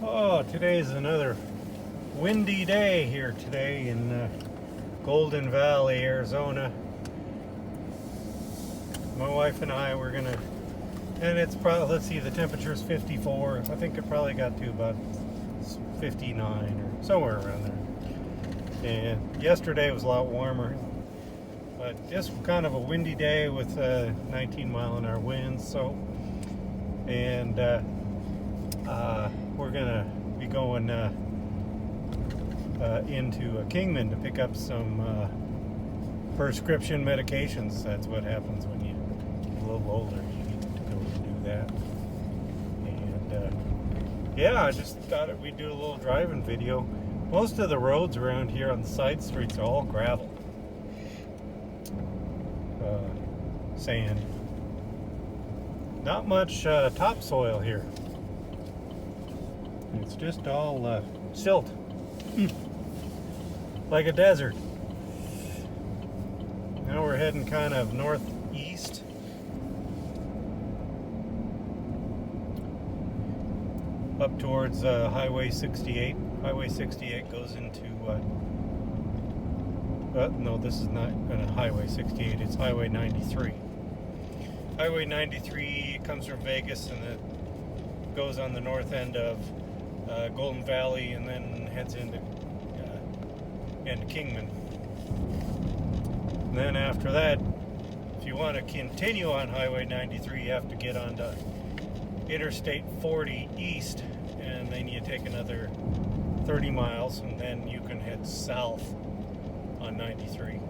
Oh, today's another windy day here today in Golden Valley, Arizona. My wife and I were gonna, and it's probably, let's see, the temperature's 54. I think it probably got to about 59 or somewhere around there. And yesterday was a lot warmer, but just kind of a windy day with 19-mile-an-hour winds. So, and we're gonna be going into Kingman to pick up some prescription medications. That's what happens when you get a little older. You need to go and do that. And yeah, I just thought we'd do a little driving video. Most of the roads around here on the side streets are all gravel, sand. Not much topsoil here. It's just all silt, like a desert. Now we're heading kind of northeast. Up towards Highway 68. Highway 68 goes into, no, this is not Highway 68, it's Highway 93. Highway 93 comes from Vegas and it goes on the north end of Golden Valley and then heads into Kingman. And then after that, if you want to continue on Highway 93, you have to get onto Interstate 40 East, and then you take another 30 miles, and then you can head south on 93.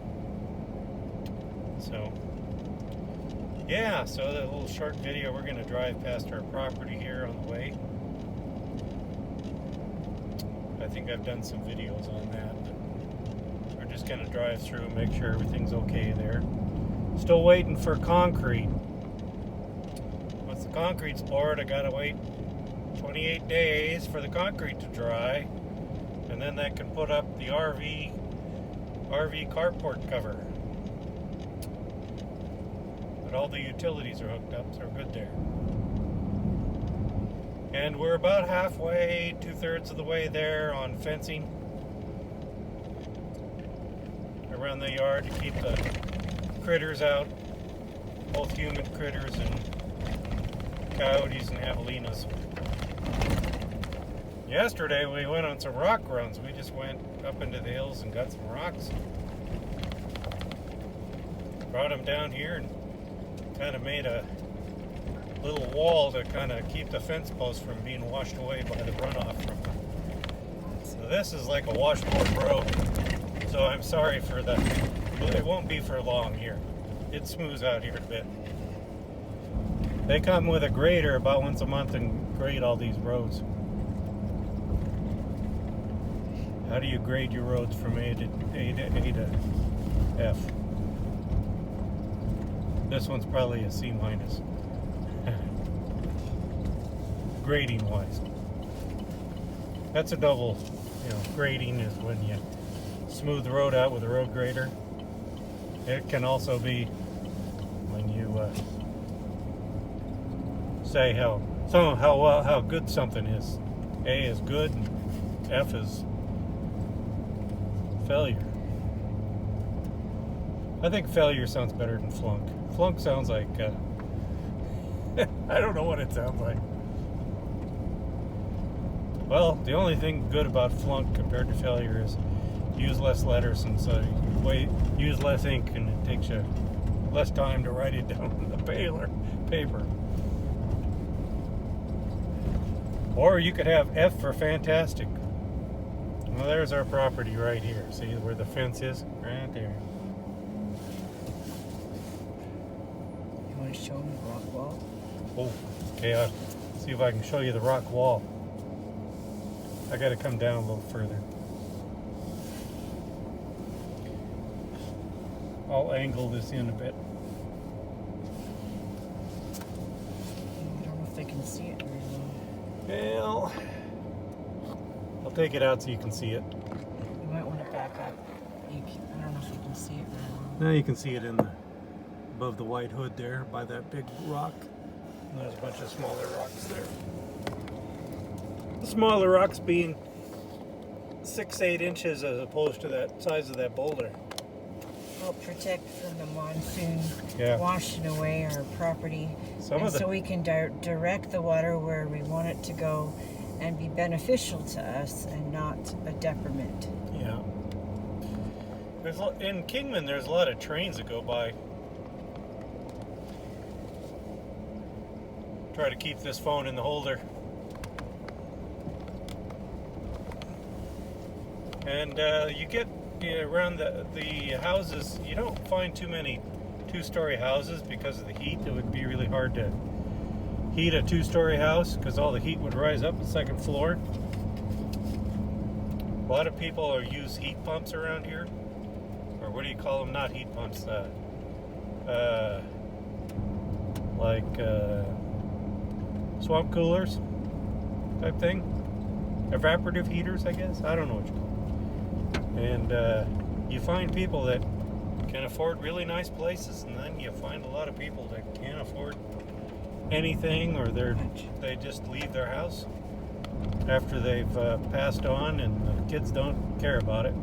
So, yeah, so that little short video, we're going to drive past our property here on the way. I think I've done some videos on that. We're just going to drive through and make sure everything's okay there. Still waiting for concrete. Once the concrete's poured, I got to wait 28 days for the concrete to dry. And then that can put up the RV carport cover. But all the utilities are hooked up, so we're good there. And we're about halfway, 2/3 of the way there on fencing around the yard to keep the critters out, both human critters and coyotes and javelinas. Yesterday we went on some rock runs. We just went up into the hills and got some rocks. Brought them down here and kind of made a little wall to kind of keep the fence posts from being washed away by the runoff from them. So this is like a washboard road. So I'm sorry for that. It won't be for long here. It smooths out here a bit. They come with a grader about once a month and grade all these roads. How do you grade your roads from A to F? This one's probably a C-. Grading wise. That's a double, grading is when you smooth the road out with a road grader. It can also be when you say how good something is. A is good and F is failure. I think failure sounds better than flunk. Flunk sounds like I don't know what it sounds like. Well, the only thing good about flunk compared to failure is use less letters, and so you use less ink, and it takes you less time to write it down on the paper. Or you could have F for fantastic. Well, there's our property right here. See where the fence is? Right there. You want to show me the rock wall? Oh, okay. I'll see if I can show you the rock wall. I got to come down a little further. I'll angle this in a bit. I don't know if they can see it very well. Well, I'll take it out so you can see it. You might want to back up. I don't know if you can see it very well. Now you can see it above the white hood there by that big rock. And there's a bunch of smaller rocks there. smaller rocks being 6-8 inches as opposed to that size of that boulder. Help protect from the monsoon Yeah. washing away our property. So we can direct the water where we want it to go and be beneficial to us and not a detriment. Yeah. In Kingman, there's a lot of trains that go by. Try to keep this phone in the holder. And you get around the houses, you don't find too many two-story houses because of the heat. It would be really hard to heat a two-story house because all the heat would rise up the second floor. A lot of people use heat pumps around here. Or what do you call them? Not heat pumps. Swamp coolers type thing. Evaporative heaters, I guess. I don't know what you call them. And you find people that can afford really nice places, and then you find a lot of people that can't afford anything, or they just leave their house after they've passed on, and the kids don't care about it.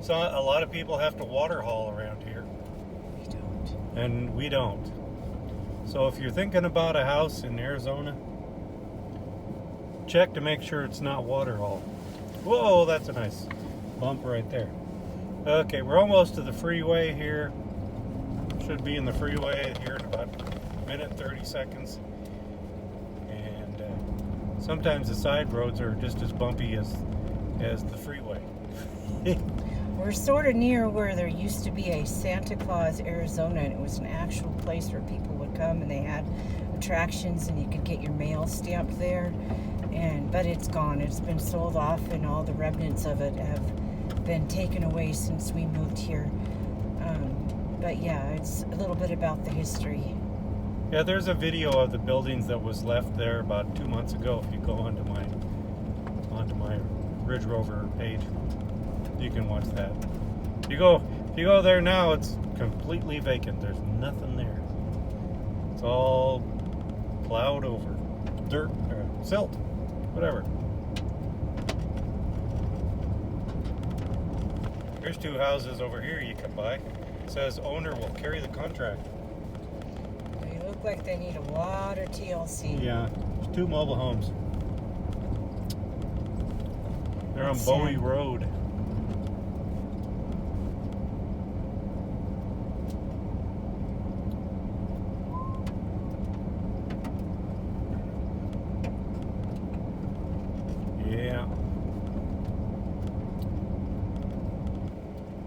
So a lot of people have to water haul around here. We don't. And we don't. So if you're thinking about a house in Arizona, check to make sure it's not water haul. Whoa, that's a nice bump right there. Okay, we're almost to the freeway here. Should be in the freeway here in about a minute and 30 seconds. And sometimes the side roads are just as bumpy as the freeway. We're sort of near where there used to be a Santa Claus, Arizona, and it was an actual place where people would come and they had attractions and you could get your mail stamped there. But it's gone. It's been sold off, and all the remnants of it have been taken away since we moved here. But yeah, it's a little bit about the history. Yeah, there's a video of the buildings that was left there about 2 months ago. If you go onto my Ridge Rover page, you can watch that. If you go there now, it's completely vacant. There's nothing there. It's all plowed over, dirt, silt, whatever. There's two houses over here you can buy. It says owner will carry the contract. They look like they need a lot of TLC. Yeah, there's two mobile homes. They're on Bowie Road.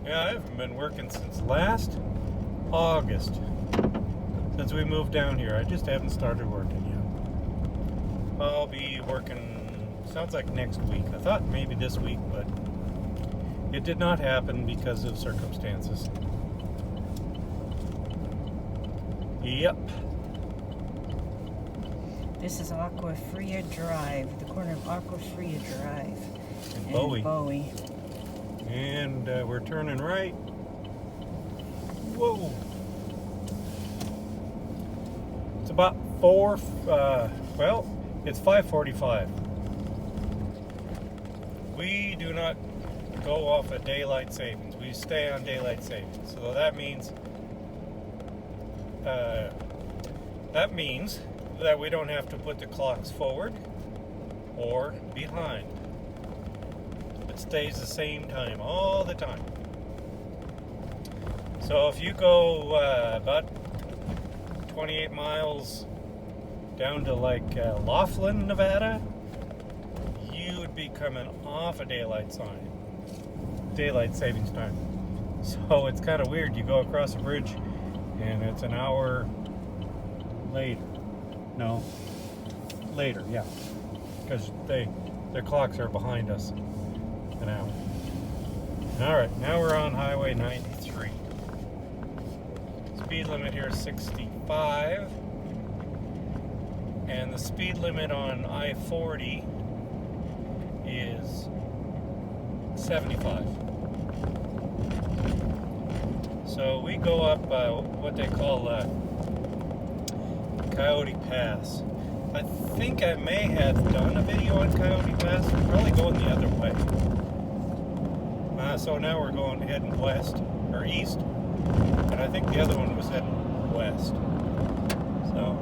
Yeah, I haven't been working since last August. Since we moved down here. I just haven't started working yet. I'll be working, sounds like next week. I thought maybe this week, but it did not happen because of circumstances. Yep. This is Aqua Fria Drive, the corner of Aqua Fria Drive. In Bowie. And we're turning right. Whoa. It's about it's 5:45. We do not go off of daylight savings. We stay on daylight savings. So that means that we don't have to put the clocks forward or behind. It stays the same time all the time. So if you go about 28 miles down to like Laughlin, Nevada, you would be coming off a daylight savings time. So it's kind of weird. You go across a bridge and it's an hour later. No, later, yeah, because their clocks are behind us an hour. All right, now we're on Highway 93. Speed limit here is 65, and the speed limit on I-40 is 75. So we go up what they call Coyote Pass. I think I may have done a video on Coyote Pass. We're probably going the other way. So now we're heading west, or east. And I think the other one was heading west. So,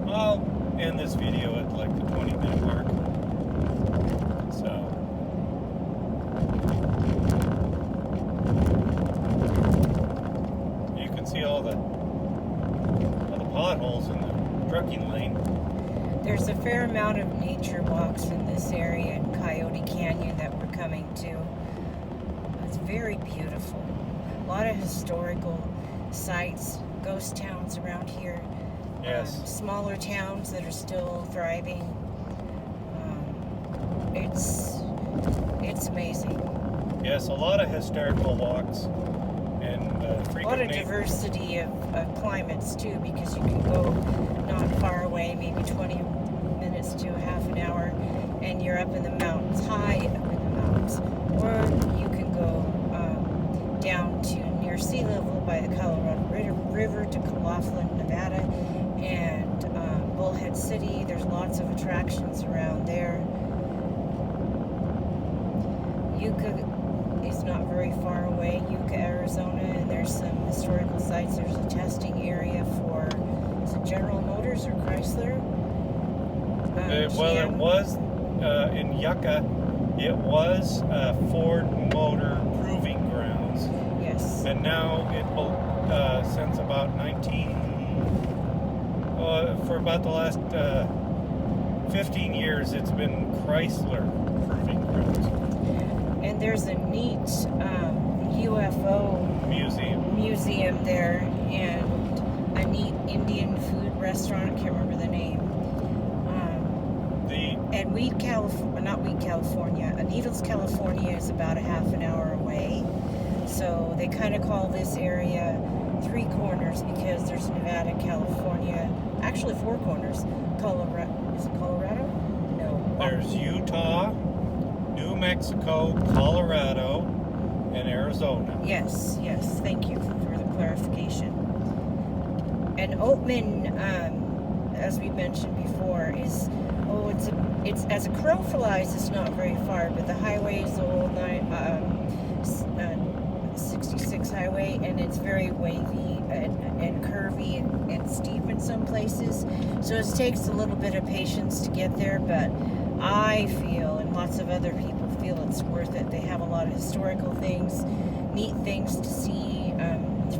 I'll end this video at like the 20-minute mark. So, you can see all the potholes in the trucking lane. There's a fair amount of nature walks in this area in Coyote Canyon that we're coming to. It's very beautiful. A lot of historical sites, ghost towns around here. Yes. Smaller towns that are still thriving. It's amazing. Yes, a lot of historical walks and A lot of diversity of climates too, because you can go not far away, maybe 20 minutes to half an hour, and you're up in the mountains, high up in the mountains. Or you can go down to near sea level by the Colorado River to Laughlin, Nevada, and Bullhead City. There's lots of attractions around there. Yucca is not very far away, Yucca, Arizona, and there's some historical sites. There's a testing area for, is it General Motors or Chrysler? Well, it was in Yucca. It was Ford Motor Proving Grounds. Yes. And now since about for about the last 15 years, it's been Chrysler Proving Grounds. And there's a neat UFO museum there, and a neat Indian food restaurant. I can't remember the name. And Needles, California is about a half an hour away. So they kind of call this area Three Corners because there's Nevada, California, actually Four Corners. Colorado, is it Colorado? No. There's Utah, New Mexico, Colorado, and Arizona. Yes, thank you for the clarification. And Oatman, as we mentioned before, it's as a crow flies, it's not very far, but the highway is the old 66 highway, and it's very wavy and curvy and steep in some places, so it takes a little bit of patience to get there, but I feel, and lots of other people feel, it's worth it. They have a lot of historical things, neat things to see,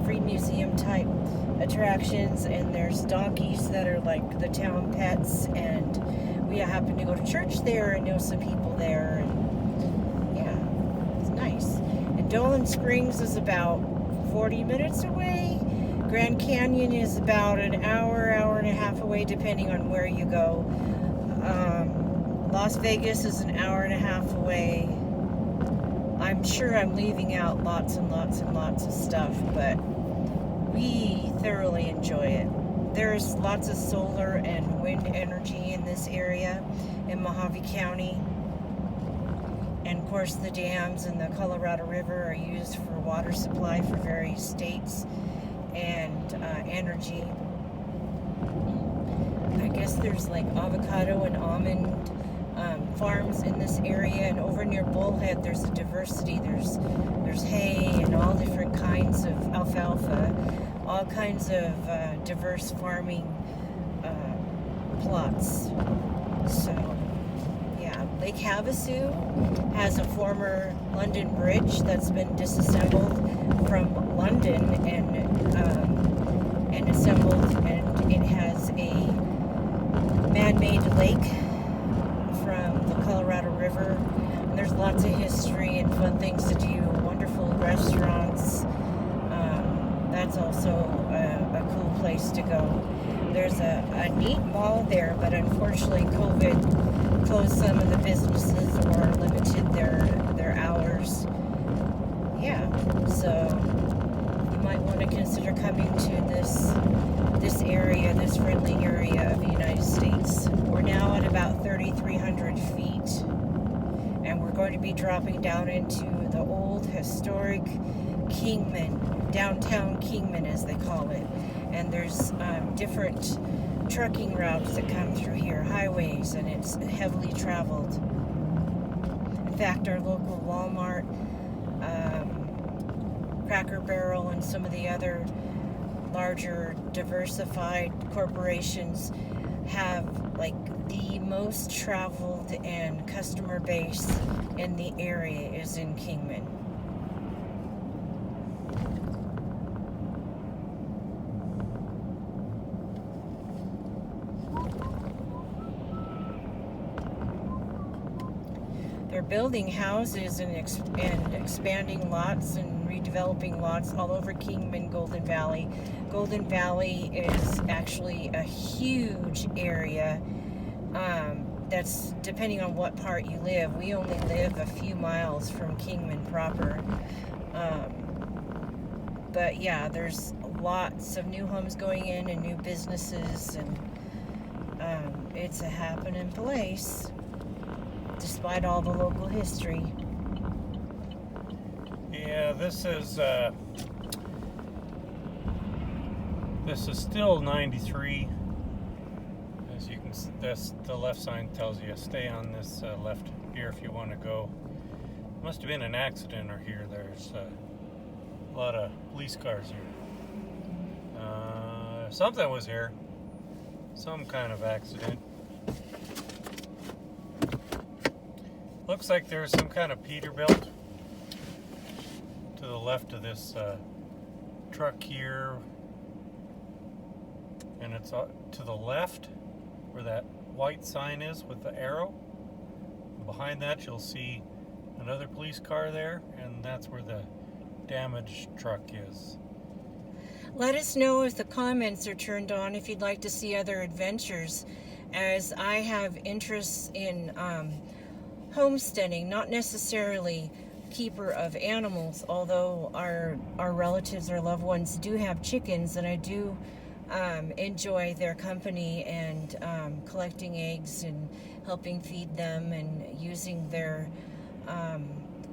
free museum type attractions, and there's donkeys that are like the town pets, and we happen to go to church there and know some people there, and yeah, it's nice. And Dolan Springs is about 40 minutes away. Grand Canyon is about an hour and a half away, depending on where you go. Las Vegas is an hour and a half away. I'm sure I'm leaving out lots and lots and lots of stuff, but we thoroughly enjoy it. There's lots of solar and wind energy in this area in Mojave County. And of course the dams and the Colorado River are used for water supply for various states and energy. I guess there's like avocado and almond farms in this area, and over near Bullhead there's a diversity. There's hay and all different kinds of alfalfa, all kinds of diverse farming plots. So yeah, Lake Havasu has a former London bridge that's been disassembled from London and assembled, and it has a man-made lake from the Colorado River. And there's lots of history and fun things to do, wonderful restaurants. That's also a cool place to go. There's a neat mall there, but unfortunately COVID closed some of the businesses or limited their hours. Yeah, so you might want to consider coming to this area, this friendly area of the United States. We're now at about 3,300 feet, and we're going to be dropping down into the old historic Kingman, downtown Kingman as they call it. And there's different trucking routes that come through here, highways, and it's heavily traveled. In fact, our local Walmart, Cracker Barrel, and some of the other larger diversified corporations have like the most traveled and customer base in the area is in Kingman. They're building houses and expanding lots and redeveloping lots all over Kingman, Golden Valley. Golden Valley is actually a huge area. That's depending on what part you live. We only live a few miles from Kingman proper. But yeah, there's lots of new homes going in and new businesses, and it's a happening place despite all the local history. Yeah, this is still 93. As you can see, the left sign tells you stay on this left here if you want to go. Must have been an accident or here. There's a lot of police cars here. Something was here. Some kind of accident. Looks like there's some kind of Peterbilt to the left of this truck here, and it's to the left where that white sign is with the arrow. Behind that you'll see another police car there, and that's where the damaged truck is. Let us know if the comments are turned on if you'd like to see other adventures, as I have interests in homesteading, not necessarily keeper of animals, although our relatives or loved ones do have chickens, and I do enjoy their company and collecting eggs and helping feed them and using their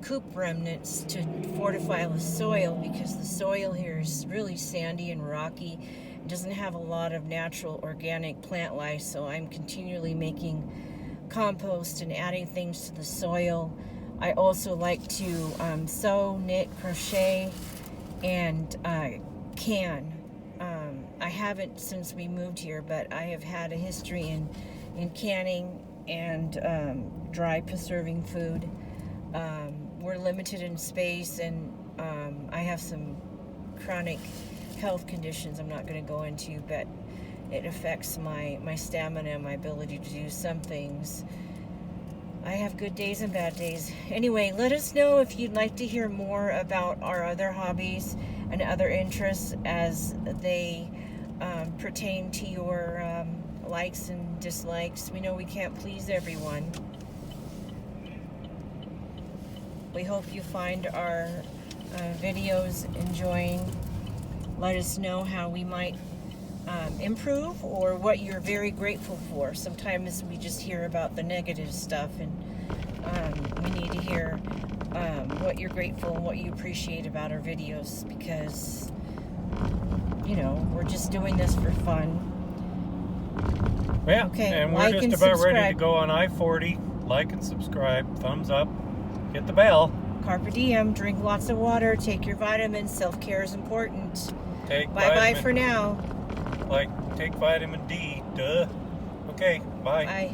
coop remnants to fortify the soil, because the soil here is really sandy and rocky. It doesn't have a lot of natural organic plant life, so I'm continually making compost and adding things to the soil. I also like to sew, knit, crochet, and can. I haven't since we moved here, but I have had a history in canning and dry preserving food. We're limited in space, and I have some chronic health conditions I'm not going to go into, but it affects my stamina and my ability to do some things. I have good days and bad days. Anyway, let us know if you'd like to hear more about our other hobbies and other interests as they pertain to your likes and dislikes. We know we can't please everyone. We hope you find our videos enjoying. Let us know how we might improve, or what you're very grateful for. Sometimes we just hear about the negative stuff, and we need to hear what you're grateful and what you appreciate about our videos, because you know, we're just doing this for fun. Yeah, okay, and we're just about ready to go on I-40. Like and subscribe, thumbs up, hit the bell. Carpe diem, drink lots of water, take your vitamins, self-care is important. Bye-bye for now. Like, take vitamin D, duh. Okay, bye. Bye.